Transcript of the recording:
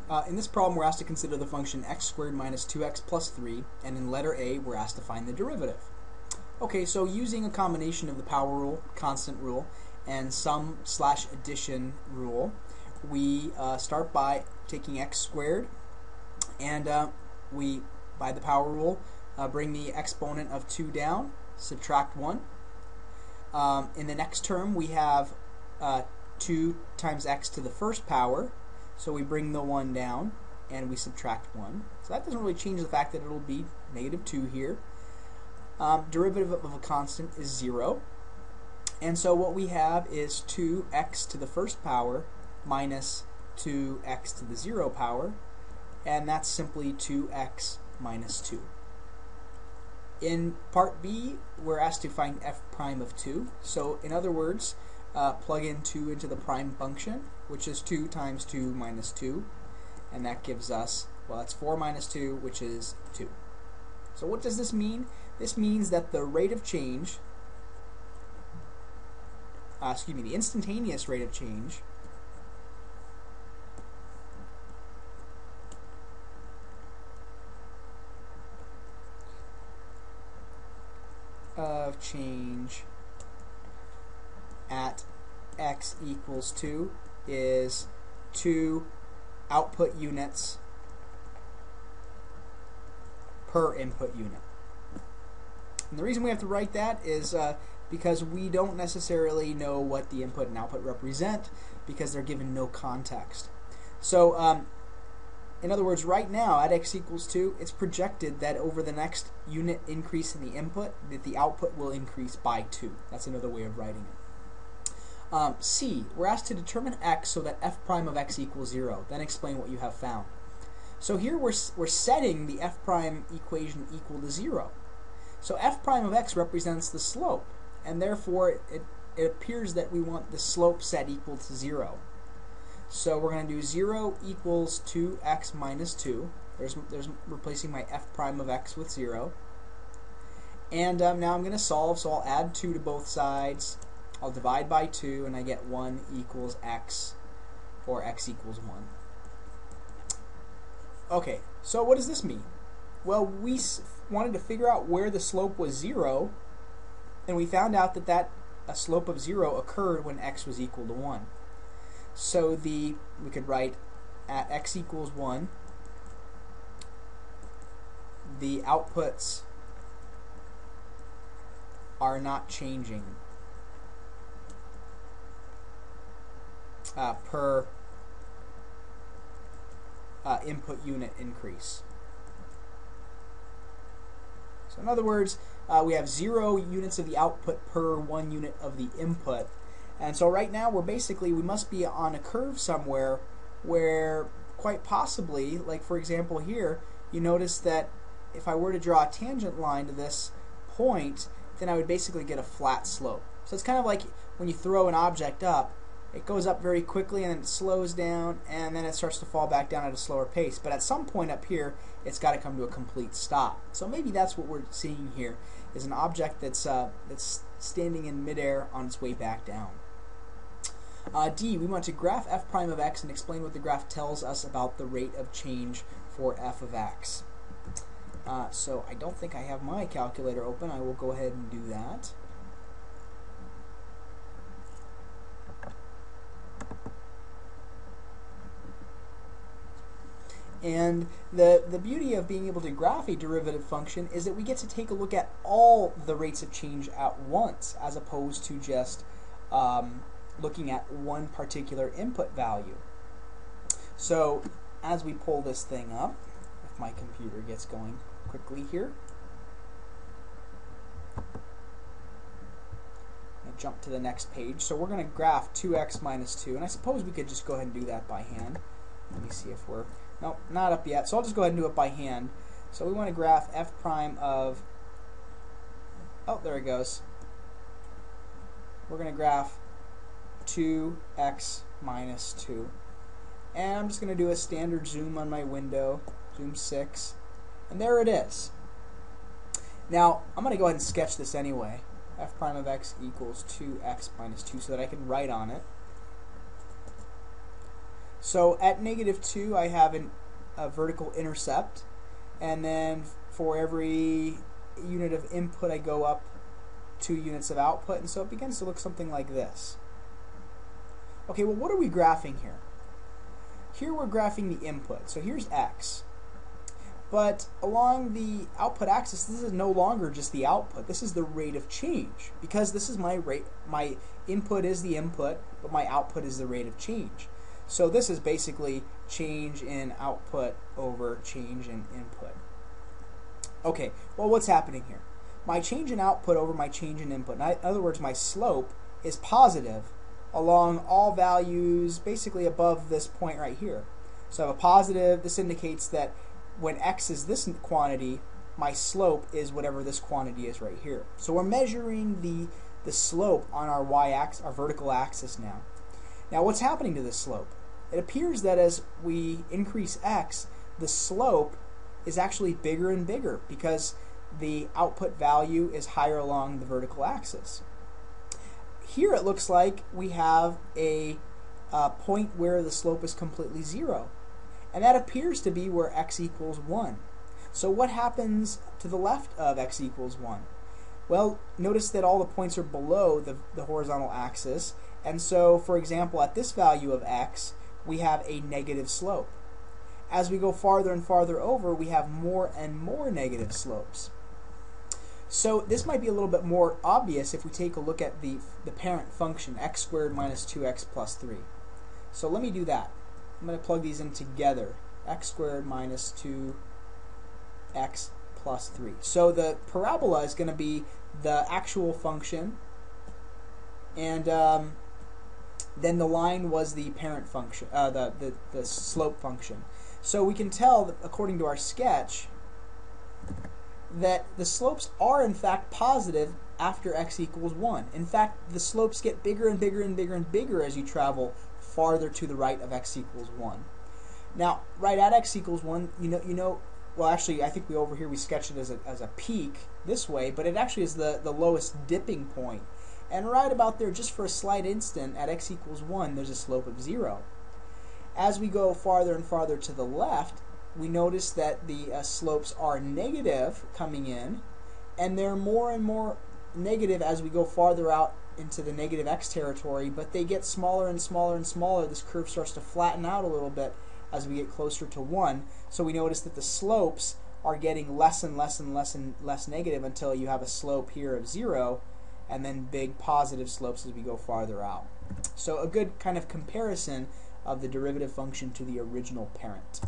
In this problem, we're asked to consider the function x squared minus 2x plus 3, and in letter A, we're asked to find the derivative. Okay, so using a combination of the power rule, constant rule, and sum/addition rule, we start by taking x squared, and we, by the power rule, bring the exponent of 2 down, subtract 1. In the next term, we have 2 times x to the first power, so we bring the 1 down and we subtract 1. So that doesn't really change the fact that it'll be negative 2 here. Derivative of a constant is 0. And so what we have is 2x to the first power minus 2x to the 0 power, and that's simply 2x minus 2. In part B, we're asked to find f prime of 2. So in other words, plug in 2 into the prime function, which is 2 times 2 minus 2, and that gives us, well, that's 4 minus 2, which is 2. So what does this mean? This means that the rate of change, the instantaneous rate of change at x equals 2 is 2 output units per input unit. And the reason we have to write that is because we don't necessarily know what the input and output represent because they're given no context. So in other words, right now at x equals 2, it's projected that over the next unit increase in the input, that the output will increase by 2. That's another way of writing it. C, we're asked to determine x so that f prime of x equals 0. Then explain what you have found. So here we're setting the f prime equation equal to 0. So f prime of x represents the slope, and therefore it appears that we want the slope set equal to 0. So we're going to do 0 equals 2x minus 2. There's replacing my f prime of x with 0. And now I'm going to solve, so I'll add 2 to both sides. I'll divide by 2, and I get 1 equals x, or x equals 1. Okay, so what does this mean? Well, we wanted to figure out where the slope was 0, and we found out that a slope of 0 occurred when x was equal to 1. So we could write at x equals 1, the outputs are not changing per input unit increase. So in other words, we have 0 units of the output per 1 unit of the input. And so right now we must be on a curve somewhere where quite possibly, like for example here, you notice that if I were to draw a tangent line to this point, then I would basically get a flat slope. So it's kind of like when you throw an object up, it goes up very quickly and then it slows down and then it starts to fall back down at a slower pace. But at some point up here, it's got to come to a complete stop. So maybe that's what we're seeing here, is an object that's standing in midair on its way back down. D, we want to graph f prime of x and explain what the graph tells us about the rate of change for f of x. So I don't think I have my calculator open. I will go ahead and do that. And the beauty of being able to graph a derivative function is that we get to take a look at all the rates of change at once, as opposed to just looking at one particular input value. So as we pull this thing up, if my computer gets going quickly here, I'll jump to the next page. So we're going to graph 2x minus 2, and I suppose we could just go ahead and do that by hand. Let me see if we're... Nope, not up yet. So I'll just go ahead and do it by hand. So we want to graph f prime of... Oh, there it goes. We're going to graph 2x minus 2. And I'm just going to do a standard zoom on my window, zoom 6. And there it is. Now, I'm going to go ahead and sketch this anyway. F prime of x equals 2x minus 2 so that I can write on it. So at -2 I have a vertical intercept, and then for every unit of input I go up 2 units of output, and so it begins to look something like this. Okay, well, what are we graphing here? Here we're graphing the input. So here's x. But along the output axis, this is no longer just the output. This is the rate of change, because this is my rate. My input is the input, but my output is the rate of change. So this is basically change in output over change in input. Okay, well, what's happening here? My change in output over my change in input. In other words, my slope is positive along all values basically above this point right here. So I have a positive. This indicates that when x is this quantity, my slope is whatever this quantity is right here. So we're measuring the slope on our y-axis, our vertical axis now. Now what's happening to this slope? It appears that as we increase x, the slope is actually bigger and bigger because the output value is higher along the vertical axis. Here it looks like we have a point where the slope is completely 0. And that appears to be where x equals 1. So what happens to the left of x equals 1? Well, notice that all the points are below the horizontal axis. And so, for example, at this value of x, we have a negative slope. As we go farther and farther over, we have more and more negative slopes. So this might be a little bit more obvious if we take a look at the parent function, x squared minus 2x plus 3. So let me do that. I'm going to plug these in together. X squared minus 2x plus 3. So the parabola is going to be the actual function, and then the line was the parent function, the slope function. So we can tell that according to our sketch that the slopes are in fact positive after x equals 1. In fact, the slopes get bigger and bigger and bigger and bigger as you travel farther to the right of x equals 1. Now, right at x equals 1, well, actually, I think over here we sketched it as a peak this way, but it actually is the lowest dipping point. And right about there, just for a slight instant, at x equals 1, there's a slope of 0. As we go farther and farther to the left, we notice that the slopes are negative coming in, and they're more and more negative as we go farther out into the negative x territory, but they get smaller and smaller and smaller. This curve starts to flatten out a little bit as we get closer to 1. So we notice that the slopes are getting less and less and less and less negative until you have a slope here of 0, and then big positive slopes as we go farther out. So a good kind of comparison of the derivative function to the original parent.